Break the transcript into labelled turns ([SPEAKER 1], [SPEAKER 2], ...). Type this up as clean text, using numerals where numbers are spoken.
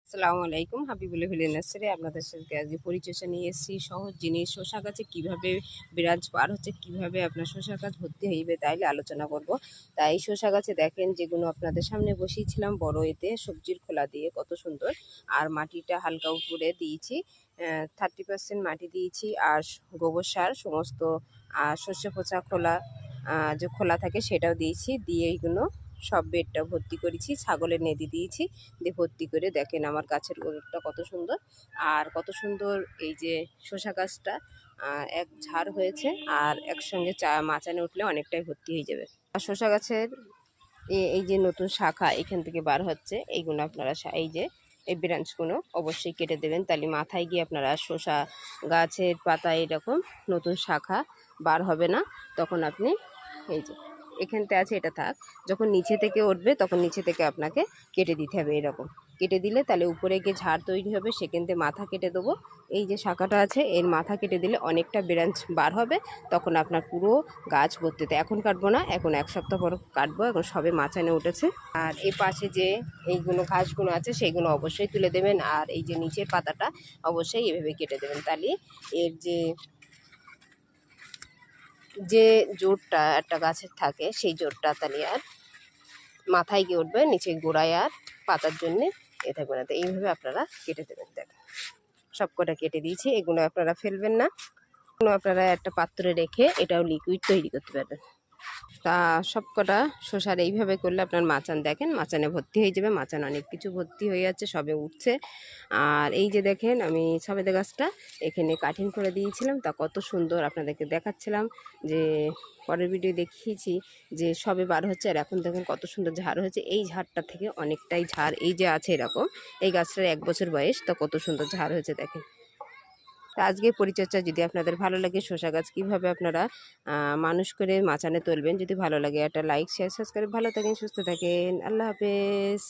[SPEAKER 1] আসসালামু আলাইকুম, Habibullah village nursery আপনাদের সাথে আজকে পরিচর্যা নিয়ে এসেছি। সহজ জিনিস শসা গাছে কীভাবে ব্রাঞ্চ বার হচ্ছে, কীভাবে আপনার শসা গাছ ভর্তি হইবে তাইলে আলোচনা করব। তাই শসা গাছে দেখেন যেগুলো আপনাদের সামনে বসিয়েছিলাম বড় এতে সবজির খোলা দিয়ে কত সুন্দর, আর মাটিটা হালকা উপরে দিয়েছি, 30% মাটি দিয়েছি, আর গোবর সার সমস্ত, আর শস্য পচা খোলা যে খোলা থাকে সেটাও দিয়েছি, দিয়ে এইগুলো সব বেডটা ভর্তি করেছি, ছাগলের নেদি দিয়েছি, দিয়ে ভর্তি করে দেখেন আমার গাছের গ্রোথটা কত সুন্দর। আর কত সুন্দর এই যে শসা গাছটা এক ঝাড় হয়েছে, আর একসঙ্গে মাচানে উঠলে অনেকটাই ভর্তি হয়ে যাবে। আর শসা গাছের এই যে নতুন শাখা এখান থেকে বার হচ্ছে, এইগুলো আপনারা এই যে এই ব্রাঞ্চগুলো অবশ্যই কেটে দেবেন, তাহলে মাথায় গিয়ে আপনারা শসা গাছের পাতায় এরকম নতুন শাখা বার হবে না। তখন আপনি এই যে এখানতে আছে এটা থাক, যখন নিচে থেকে উঠবে তখন নিচে থেকে আপনাকে কেটে দিতে হবে। এরকম কেটে দিলে তাহলে উপরে গিয়ে ঝাড় তৈরি হবে, সেখান থেকে মাথা কেটে দেবো। এই যে শাখাটা আছে এর মাথা কেটে দিলে অনেকটা ব্রাঞ্চ বার হবে, তখন আপনার পুরো গাছ ভর্তিতে। এখন কাটবো না, এখন এক সপ্তাহ পর কাটবো, এখন সবে মাচানে উঠেছে। আর এই পাশে যে এইগুলো ঘাসগুলো আছে সেইগুলো অবশ্যই তুলে দেবেন, আর এই যে নিচের পাতাটা অবশ্যই এভাবে কেটে দেবেন, তাহলে এর যে জোরটা একটা গাছের থাকে সেই জোরটা তাহলে আর মাথায় গিয়ে উঠবে, নিচে গোড়ায় আর পাতার জন্যে এ থাকবে না। তো এইভাবে আপনারা কেটে দেবেন। দেখেন সব কটা কেটে দিয়েছি, এগুলো আপনারা ফেলবেন না, এগুলো আপনারা একটা পাত্রে রেখে এটাও লিকুইড তৈরি করতে পারবেন। তা সব কটা শসার এইভাবে করলে আপনার মাচান দেখেন মাচানে ভর্তি হয়ে যাবে, মাচান অনেক কিছু ভর্তি হয়ে যাচ্ছে, সবে উঠছে। আর এই যে দেখেন আমি সবেদা গাছটা এখানে কাটিং করে দিয়েছিলাম, তা কত সুন্দর আপনাদেরকে দেখাচ্ছিলাম, যে পরের ভিডিও দেখিয়েছি যে সবে বার হচ্ছে, আর এখন দেখেন কত সুন্দর ঝাড় হয়েছে। এই ঝাড়টা থেকে অনেকটাই ঝাড় এই যে আছে এরকম, এই গাছটার 1 বছর বয়স, তা কত সুন্দর ঝাড় হয়েছে দেখেন। তা আজকে পরিচর্যা যদি আপনাদের ভালো লাগে, শসা গাছ কীভাবে আপনারা মানুষ করে মাচানে তুলবেন, যদি ভালো লাগে একটা লাইক শেয়ার সাবস্ক্রাইব। ভালো থাকেন, সুস্থ থাকেন, আল্লাহ হাফেজ।